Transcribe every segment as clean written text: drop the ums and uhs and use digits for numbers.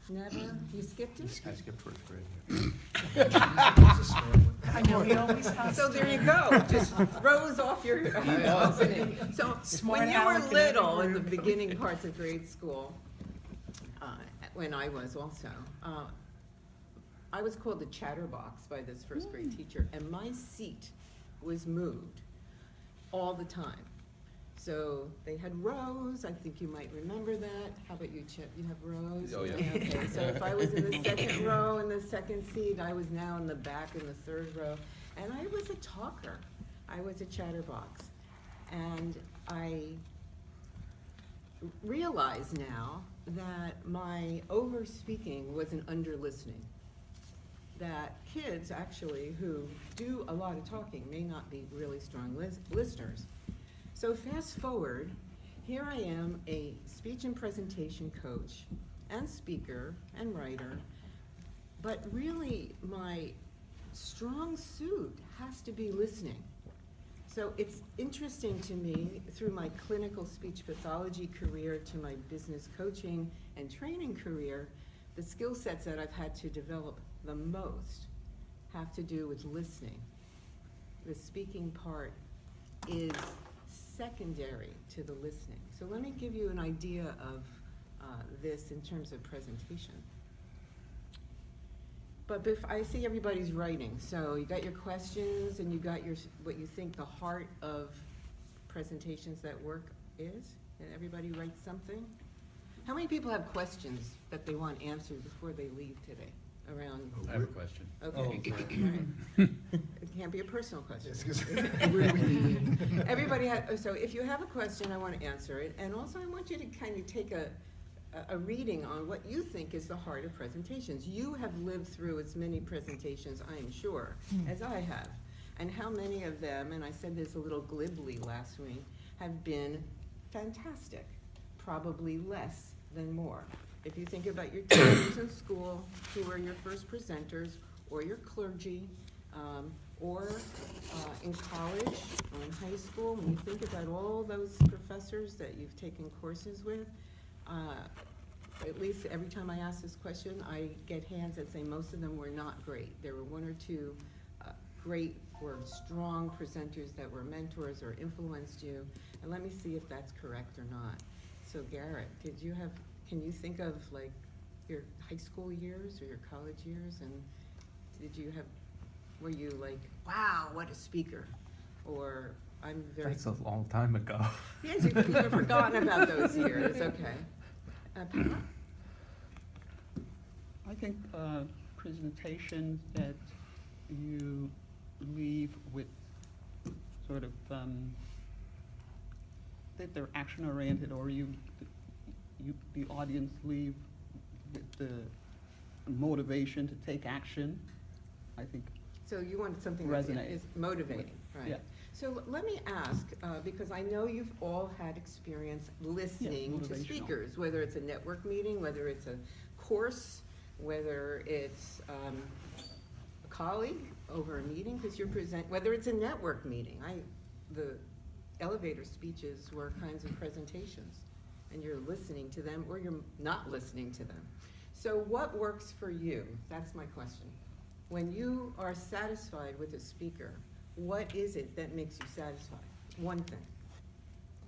Never? You skipped it? I skipped first grade. I know, he always has So to. there you go, just throws off your opening. So Smart when you were aleck in every little, in the group. beginning parts of grade school, when I was also, I was called the chatterbox by this first grade teacher, and my seat was moved all the time. So they had rows, I think you might remember that. How about you, Chip? You have rows? Oh, yeah. Okay, so if I was in the second row in the second seat, I was now in the back in the third row. And I was a talker. I was a chatterbox. And I realize now that my over-speaking was an under-listening. That kids, actually, who do a lot of talking may not be really strong listeners. So fast forward, here I am, a speech and presentation coach and speaker and writer, but really my strong suit has to be listening. So it's interesting to me, through my clinical speech pathology career to my business coaching and training career, the skill sets that I've had to develop the most have to do with listening. The speaking part is secondary to the listening. So let me give you an idea of this in terms of presentation. But I see everybody's writing, so you got your questions and you got your what you think the heart of presentations that work is, and everybody writes something. How many people have questions that they want answered before they leave today? Around. I have a question. Okay. Oh, All right. It can't be a personal question. Where do we begin? Everybody has, so if you have a question, I want to answer it, and also I want you to kind of take a reading on what you think is the heart of presentations. You have lived through as many presentations, I am sure, as I have, and how many of them, and I said this a little glibly last week, have been fantastic, probably less than more. If you think about your teachers in school, who are your first presenters, or your clergy, or in college or in high school, when you think about all those professors that you've taken courses with, at least every time I ask this question, I get hands that say most of them were not great. There were one or two great or strong presenters that were mentors or influenced you, and let me see if that's correct or not. So Garrett, can you think of like your high school years or your college years, and were you like, wow, what a speaker? Or I'm very. That's a long time ago. Yes, you've forgotten about those years, okay. Pat? I think presentations that you leave with sort of, that they're action-oriented, or the audience leave with the motivation to take action, I think. So you want something that Resonate. is motivating, right? Yeah. So let me ask, because I know you've all had experience listening to motivational. speakers, whether it's a network meeting, whether it's a course, whether it's a colleague over a meeting, because whether it's a network meeting. The elevator speeches were kinds of presentations, and you're listening to them or you're not listening to them. So what works for you? That's my question. When you are satisfied with a speaker, what is it that makes you satisfied? One thing.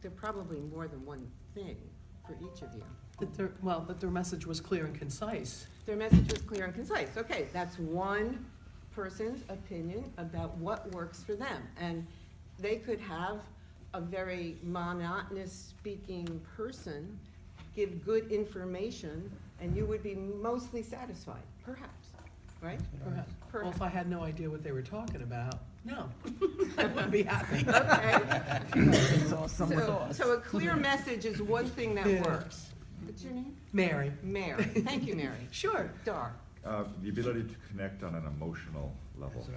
There are probably more than one thing for each of you. That their message was clear and concise. Their message was clear and concise. Okay, that's one person's opinion about what works for them. And they could have a very monotonous speaking person give good information, and you would be mostly satisfied, perhaps, right? Perhaps. Well, Perhaps. if I had no idea what they were talking about, no, I wouldn't be happy. Okay. So a clear message is one thing that Yeah. works. What's your name? Mary. Mary. Thank you, Mary. Sure. Dar. The ability to connect on an emotional level.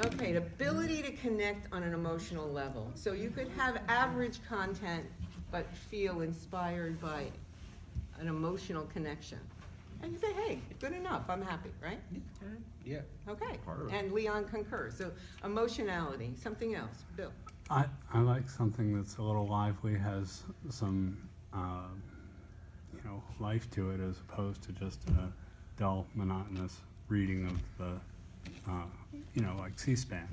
Okay, the ability to connect on an emotional level. So you could have average content, but feel inspired by an emotional connection. And you say, hey, good enough, I'm happy, right? Yeah. Okay, Part of it. and Leon concurs. So emotionality, something else. Bill? I like something that's a little lively, has some, life to it, as opposed to just dull, monotonous reading of the, like C-SPAN.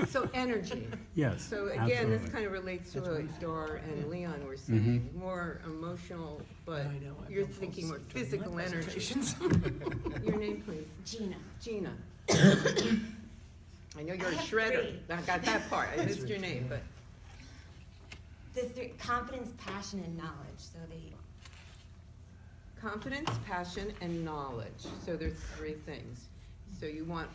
So energy. Yes, So again, this absolutely. kind of relates to That's what what he Dar and Leon were saying, more emotional, but I know, I've you're been thinking more false during my physical energy. presentations. Your name, please. Gina. Gina. I know you're a I have shredder. three. I got that part. I missed your name, but The three, confidence, passion, and knowledge. So they, confidence, passion, and knowledge. So there's three things. So you want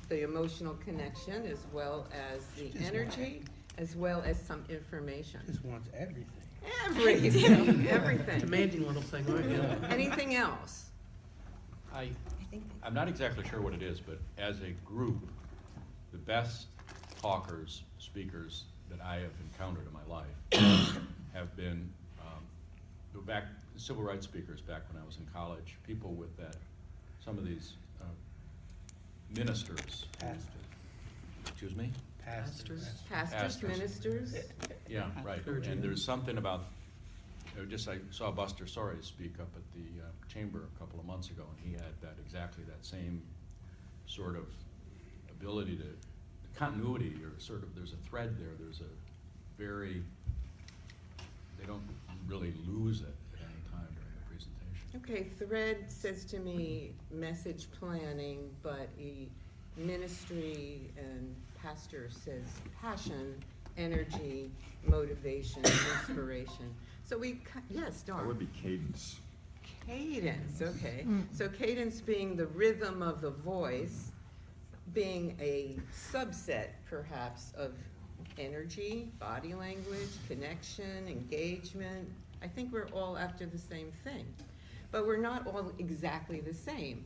the emotional connection as well as the Just energy, as well as some information. Just wants everything. Everything, everything. Demanding little thing, aren't you? Anything else? I, I think I'm not exactly sure what it is, but as a group, the best talkers, speakers that I have encountered in my life have been back civil rights speakers back when I was in college, people with that, some of these ministers. Pastors. Excuse me? Pastors. Pastors, Pastors. ministers? Yeah, right. Clergy. And there's something about, I saw Buster Soares speak up at the chamber a couple of months ago, and he had exactly that same sort of ability to, continuity, or sort of, there's a thread there, there's a very, they don't really lose it at any time during the presentation. Okay, thread says to me message planning, but ministry and pastor says passion, energy, motivation, inspiration. So yes, That Dawn. would be cadence. Cadence, okay. So cadence being the rhythm of the voice, being a subset perhaps of energy, body language, connection, engagement. I think we're all after the same thing, but we're not all exactly the same.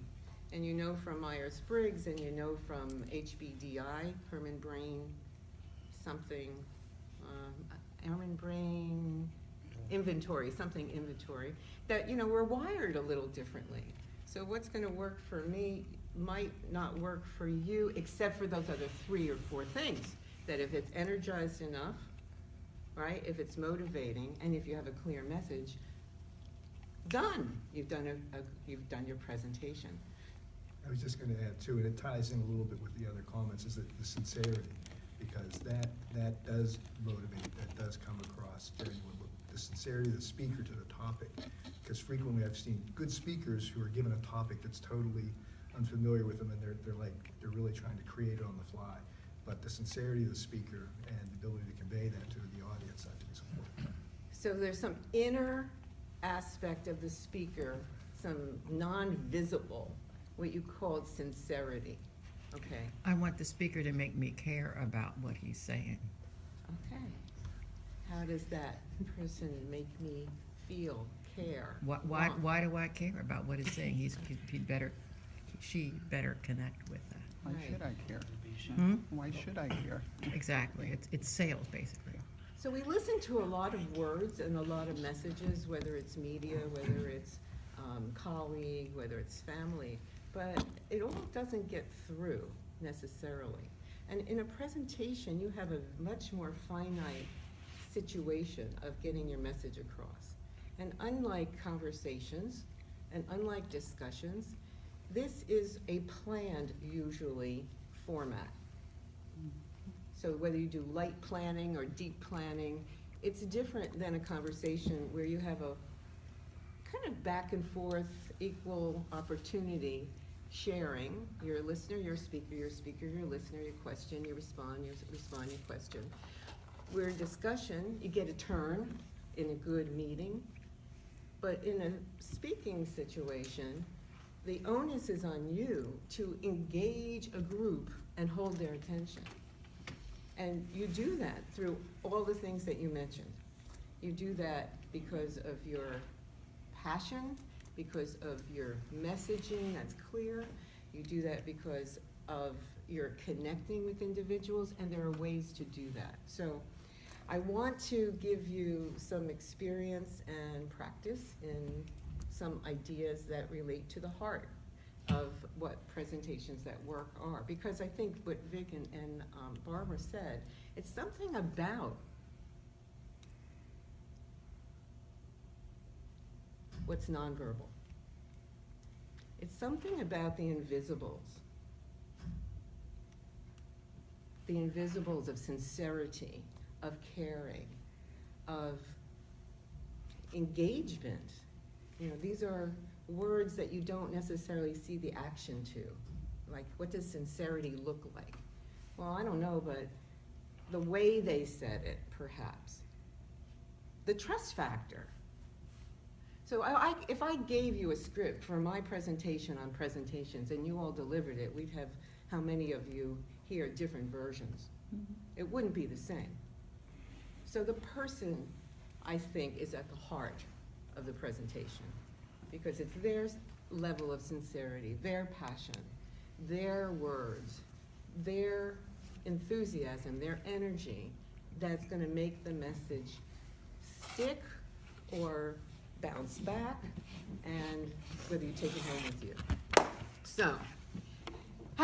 And you know from Myers-Briggs, and you know from HBDI, Herman Brain something, Herman Brain inventory, something inventory, that, we're wired a little differently. So what's gonna work for me might not work for you, except for those other 3 or 4 things. That if it's energized enough, right, if it's motivating, and if you have a clear message, done. You've done your presentation. I was just gonna add too, and it ties in a little bit with the other comments, is that the sincerity, because that does motivate, that does come across genuine. The sincerity of the speaker to the topic, because frequently I've seen good speakers who are given a topic that's totally unfamiliar with them, and they're really trying to create it on the fly. But the sincerity of the speaker and the ability to convey that to the audience, I think is important. So there's some inner aspect of the speaker, some non-visible, what you called sincerity, okay? I want the speaker to make me care about what he's saying. Okay. How does that person make me feel, care? want? Why do I care about what he's saying? She better connect with that. Why Right. should I care? Hmm? Why should I care? Exactly, it's sales, basically. So we listen to a lot of words and a lot of messages, whether it's media, whether it's colleague, whether it's family, but it all doesn't get through necessarily. And in a presentation, you have a much more finite situation of getting your message across. And unlike conversations, and unlike discussions, this is a planned, usually, format. So whether you do light planning or deep planning, it's different than a conversation where you have a kind of back and forth, equal opportunity sharing. You're a listener, you're a speaker, you're a speaker, you're a listener, you question, you respond, you question. Where in discussion, you get a turn in a good meeting. But in a speaking situation, the onus is on you to engage a group and hold their attention. And you do that through all the things that you mentioned. You do that because of your passion, because of your messaging that's clear. You do that because of your connecting with individuals, and there are ways to do that. So I want to give you some experience and practice in some ideas that relate to the heart of what presentations that work are. Because I think what Vic and Barbara said, it's something about what's nonverbal. It's something about the invisibles. The invisibles of sincerity, of caring, of engagement. You know, these are words that you don't necessarily see the action to. Like, what does sincerity look like? Well, I don't know, but the way they said it, perhaps. The trust factor. So if I gave you a script for my presentation on presentations and you all delivered it, we'd have how many of you hear different versions. It wouldn't be the same. So the person, I think, is at the heart of the presentation, because it's their level of sincerity, their passion, their words, their enthusiasm, their energy that's going to make the message stick or bounce back, and whether you take it home with you. So,